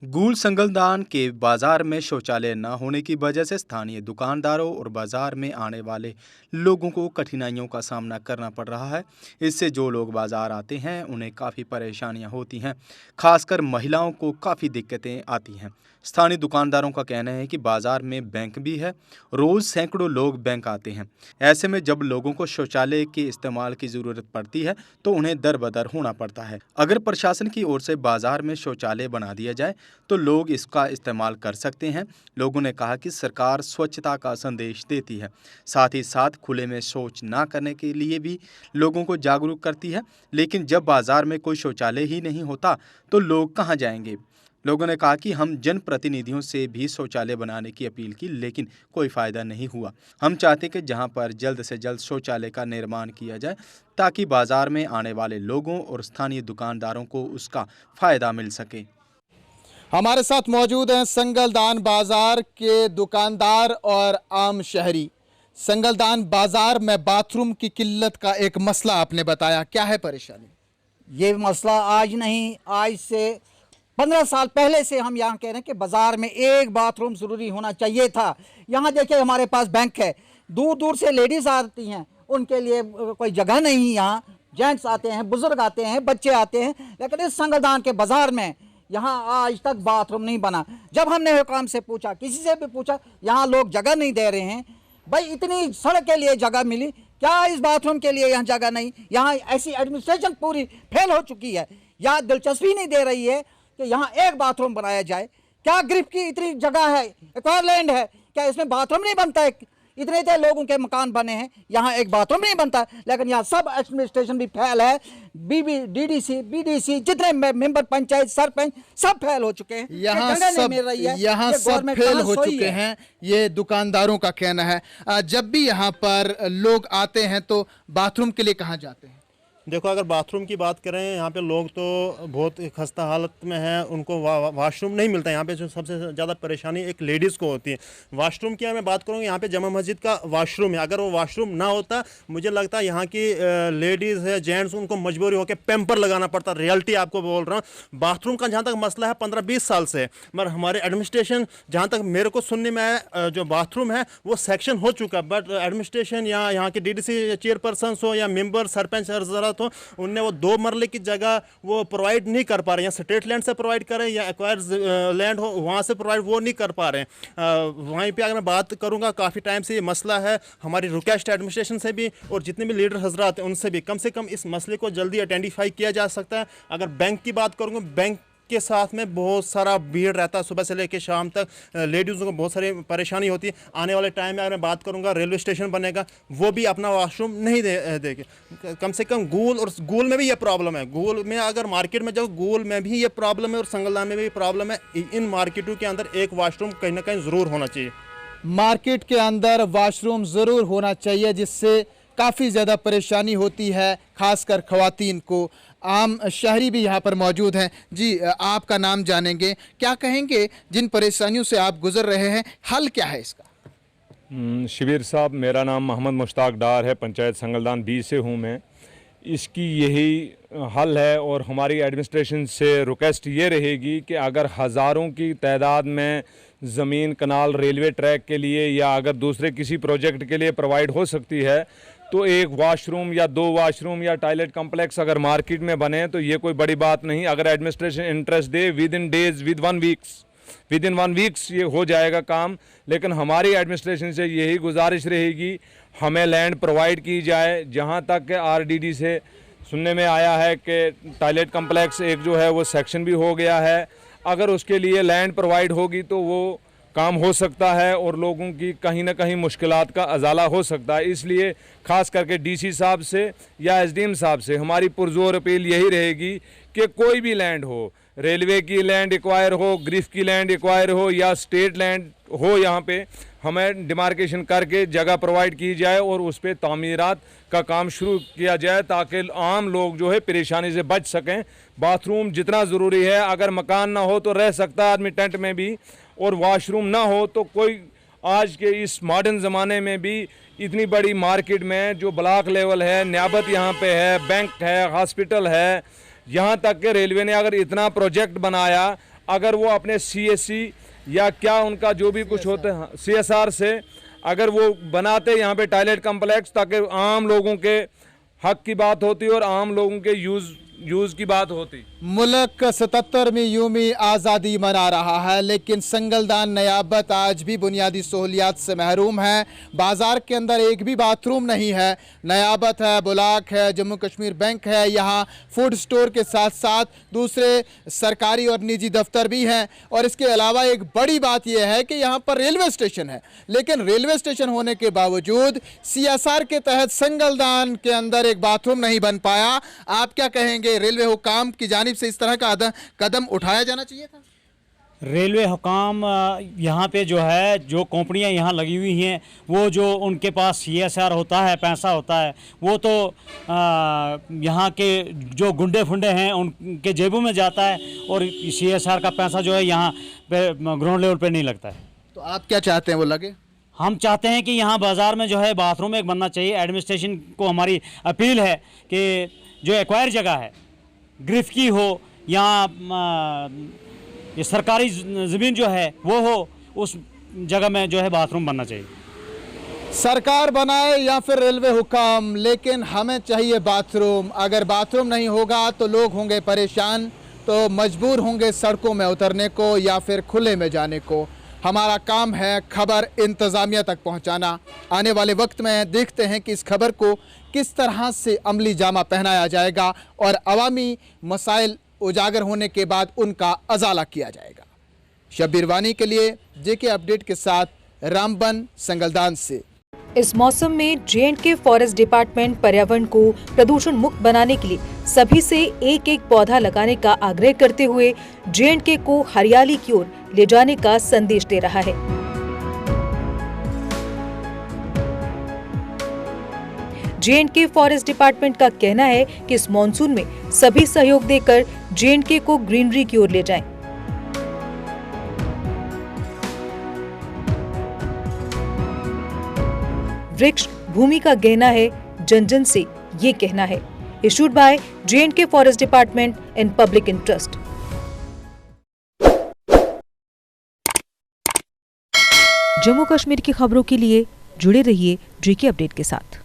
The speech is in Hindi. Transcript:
गूल संगलदान के बाजार में शौचालय न होने की वजह से स्थानीय दुकानदारों और बाजार में आने वाले लोगों को कठिनाइयों का सामना करना पड़ रहा है। इससे जो लोग बाजार आते हैं उन्हें काफ़ी परेशानियां होती हैं। खासकर महिलाओं को काफ़ी दिक्कतें आती हैं। स्थानीय दुकानदारों का कहना है कि बाजार में बैंक भी है, रोज़ सैकड़ों लोग बैंक आते हैं। ऐसे में जब लोगों को शौचालय के इस्तेमाल की ज़रूरत पड़ती है तो उन्हें दर बदर होना पड़ता है। अगर प्रशासन की ओर से बाजार में शौचालय बना दिया जाए तो लोग इसका इस्तेमाल कर सकते हैं। लोगों ने कहा कि सरकार स्वच्छता का संदेश देती है, साथ ही साथ खुले में शौच ना करने के लिए भी लोगों को जागरूक करती है। लेकिन जब बाजार में कोई शौचालय ही नहीं होता तो लोग कहाँ जाएंगे। लोगों ने कहा कि हम जनप्रतिनिधियों से भी शौचालय बनाने की अपील की, लेकिन कोई फ़ायदा नहीं हुआ। हम चाहते कि जहां पर जल्द से जल्द शौचालय का निर्माण किया जाए ताकि बाजार में आने वाले लोगों और स्थानीय दुकानदारों को उसका फ़ायदा मिल सके। हमारे साथ मौजूद हैं संगलदान बाजार के दुकानदार और आम शहरी। संगलदान बाजार में बाथरूम की किल्लत का एक मसला आपने बताया, क्या है परेशानी? ये मसला आज नहीं, आज से 15 साल पहले से हम यहाँ कह रहे हैं कि बाज़ार में एक बाथरूम ज़रूरी होना चाहिए था। यहाँ देखिए हमारे पास बैंक है, दूर दूर से लेडीज़ आती हैं, उनके लिए कोई जगह नहीं। यहाँ जेंट्स आते हैं, बुज़ुर्ग आते हैं, बच्चे आते हैं, लेकिन इस संगलदान के बाज़ार में यहाँ आज तक बाथरूम नहीं बना। जब हमने हुकाम से पूछा, किसी से भी पूछा, यहाँ लोग जगह नहीं दे रहे हैं। भाई इतनी सड़क के लिए जगह मिली, क्या इस बाथरूम के लिए यहाँ जगह नहीं? यहाँ ऐसी एडमिनिस्ट्रेशन पूरी फेल हो चुकी है, यहाँ दिलचस्पी नहीं दे रही है कि यहाँ एक बाथरूम बनाया जाए। क्या गिरफ्त की इतनी जगह है, एक्वायर लैंड है, क्या इसमें बाथरूम नहीं बनता है? इतने इतने लोगों के मकान बने हैं, यहाँ एक बाथरूम नहीं बनता। लेकिन यहाँ सब एडमिनिस्ट्रेशन भी फेल है। डीडीसी, बीडीसी, जितने मेंबर पंचायत, सरपंच सब फेल हो चुके हैं। यहाँ सब फेल हो चुके हैं, ये दुकानदारों का कहना है। जब भी यहाँ पर लोग आते हैं तो बाथरूम के लिए कहाँ जाते हैं? देखो, अगर बाथरूम की बात करें, यहाँ पे लोग तो बहुत खस्ता हालत में हैं, उनको वाशरूम नहीं मिलता है। यहाँ पे जो सबसे ज़्यादा परेशानी एक लेडीज़ को होती है। वाशरूम की मैं बात करूँ, यहाँ पे जमा मस्जिद का वाशरूम है, अगर वो वाशरूम ना होता, मुझे लगता है यहाँ की लेडीज़ है, जेंट्स, उनको मजबूरी होकर पैम्पर लगाना पड़ता। रियलिटी आपको बोल रहा हूँ। बाथरूम का जहाँ तक मसला है 15-20 साल से, मगर हमारे एडमिनिस्ट्रेशन, जहाँ तक मेरे को सुनने में आया, जो बाथरूम है वो सेक्शन हो चुका, बट एडमिनिस्ट्रेशन या यहाँ के डीडीसी चेयरपर्सन हो या मेंबर सरपंच तो उनने वो 2 मरले की जगह वो प्रोवाइड नहीं कर पा रहे हैं। स्टेट लैंड से प्रोवाइड करें या एक्वायर लैंड हो वहाँ से प्रोवाइड, वो नहीं कर पा रहे हैं। वहीं पे अगर मैं बात करूँगा, काफ़ी टाइम से ये मसला है। हमारी रिक्वेस्ट एडमिनिस्ट्रेशन से भी और जितने भी लीडर हजरात हैं उनसे भी, कम से कम इस मसले को जल्दी आइडेंटिफाई किया जा सकता है। अगर बैंक की बात करूँगा, बैंक के साथ में बहुत सारा भीड़ रहता है, सुबह से लेकर शाम तक लेडीज़ों को बहुत सारी परेशानी होती है। आने वाले टाइम में अगर मैं बात करूंगा, रेलवे स्टेशन बनेगा, वो भी अपना वॉशरूम नहीं देंगे। कम से कम गूल में भी ये प्रॉब्लम है। गूल में अगर मार्केट में जाओ, गूल में भी ये प्रॉब्लम है और संगलदान में भी प्रॉब्लम है। इन मार्केटों के अंदर एक वॉशरूम कहीं ना कहीं ज़रूर होना चाहिए। मार्केट के अंदर वॉशरूम ज़रूर होना चाहिए, जिससे काफ़ी ज़्यादा परेशानी होती है, खासकर ख़वातीन को। आम शहरी भी यहाँ पर मौजूद हैं। जी, आपका नाम जानेंगे, क्या कहेंगे जिन परेशानियों से आप गुजर रहे हैं, हल क्या है इसका? शिबिर साहब, मेरा नाम मोहम्मद मुश्ताक डार है, पंचायत संगलदान 20 से हूँ मैं। इसकी यही हल है और हमारी एडमिनिस्ट्रेशन से रिक्वेस्ट ये रहेगी कि अगर हज़ारों की तादाद में ज़मीन कनाल रेलवे ट्रैक के लिए या अगर दूसरे किसी प्रोजेक्ट के लिए प्रोवाइड हो सकती है, तो एक वॉशरूम या 2 वॉशरूम या टॉयलेट कम्प्लेक्स अगर मार्केट में बने तो ये कोई बड़ी बात नहीं। अगर administration interest they, with in days, with in 1 weeks ये हो जाएगा काम। लेकिन हमारी एडमिनिस्ट्रेशन से यही गुजारिश रहेगी, हमें लैंड प्रोवाइड की जाए। जहाँ तक आरडीडी से सुनने में आया है कि टॉयलेट कम्प्लेक्स एक जो है वो सेक्शन भी हो गया है, अगर उसके लिए लैंड प्रोवाइड होगी तो वो काम हो सकता है और लोगों की कहीं ना कहीं मुश्किलात का अजाला हो सकता है। इसलिए ख़ास करके डीसी साहब से या एसडीएम साहब से हमारी पुरजोर अपील यही रहेगी कि कोई भी लैंड हो, रेलवे की लैंड एक्वायर हो, ग्रिफ की लैंड एक्वायर हो या स्टेट लैंड हो, यहाँ पे हमें डिमार्केशन करके जगह प्रोवाइड की जाए और उस पर तामीरात का काम शुरू किया जाए ताकि आम लोग जो है परेशानी से बच सकें। बाथरूम जितना ज़रूरी है, अगर मकान ना हो तो रह सकता है आदमी टेंट में भी, और वॉशरूम ना हो तो कोई आज के इस मॉडर्न ज़माने में भी इतनी बड़ी मार्केट में जो ब्लॉक लेवल है, नियाबत यहाँ पे है, बैंक है, हॉस्पिटल है, यहाँ तक कि रेलवे ने अगर इतना प्रोजेक्ट बनाया, अगर वो अपने CSC या क्या उनका जो भी कुछ होता है CSR से अगर वो बनाते यहाँ पे टॉयलेट कम्प्लेक्स, ताकि आम लोगों के हक की बात होती और आम लोगों के यूज़ की बात होती। मुल्क 77वीं यूमी आज़ादी मना रहा है, लेकिन संगलदान नयाबत आज भी बुनियादी सहूलियात से महरूम है। बाज़ार के अंदर एक भी बाथरूम नहीं है। नयाबत है, बुलाक है, जम्मू कश्मीर बैंक है, यहाँ फूड स्टोर के साथ साथ दूसरे सरकारी और निजी दफ्तर भी हैं। और इसके अलावा एक बड़ी बात यह है कि यहाँ पर रेलवे स्टेशन है, लेकिन रेलवे स्टेशन होने के बावजूद CSR के तहत संगलदान के अंदर एक बाथरूम नहीं बन पाया। आप क्या कहेंगे, रेलवे हुकाम की जानिब से इस तरह का कदम उठाया जाना चाहिए था? रेलवे हुकाम यहाँ पे जो है, जो कंपनियाँ यहाँ लगी हुई हैं, वो जो उनके पास CSR होता है, पैसा होता है, वो तो यहाँ के जो गुंडे फुंडे हैं उनके जेबों में जाता है, और CSR का पैसा जो है यहाँ पे ग्राउंड लेवल पे नहीं लगता है। तो आप क्या चाहते हैं वो लगे? हम चाहते हैं कि यहाँ बाज़ार में जो है बाथरूम एक बनना चाहिए। एडमिनिस्ट्रेशन को हमारी अपील है कि जो एक्वायर जगह है, गिरफ्त की हो या ये सरकारी ज़मीन जो है वो हो, उस जगह में जो है बाथरूम बनना चाहिए। सरकार बनाए या फिर रेलवे हुकाम, लेकिन हमें चाहिए बाथरूम। अगर बाथरूम नहीं होगा तो लोग होंगे परेशान, तो मजबूर होंगे सड़कों में उतरने को या फिर खुले में जाने को। हमारा काम है खबर इंतज़ामिया तक पहुंचाना। आने वाले वक्त में देखते हैं कि इस खबर को किस तरह से अमली जामा पहनाया जाएगा और अवामी मसाइल उजागर होने के बाद उनका अजाला किया जाएगा। शब्बीर वानी के लिए JK अपडेट के साथ रामबन संगलदान से। इस मौसम में J&K फॉरेस्ट डिपार्टमेंट पर्यावरण को प्रदूषण मुक्त बनाने के लिए सभी से एक एक पौधा लगाने का आग्रह करते हुए J&K को हरियाली की ओर ले जाने का संदेश दे रहा है। J&K फॉरेस्ट डिपार्टमेंट का कहना है कि इस मॉनसून में सभी सहयोग देकर J&K को ग्रीनरी की ओर ले जाएं। वृक्ष भूमि का गहना है, जन जन से ये कहना है। Issued by J&K forest department in public interest. Jammu Kashmir की खबरों के लिए जुड़े रहिए JK अपडेट के साथ।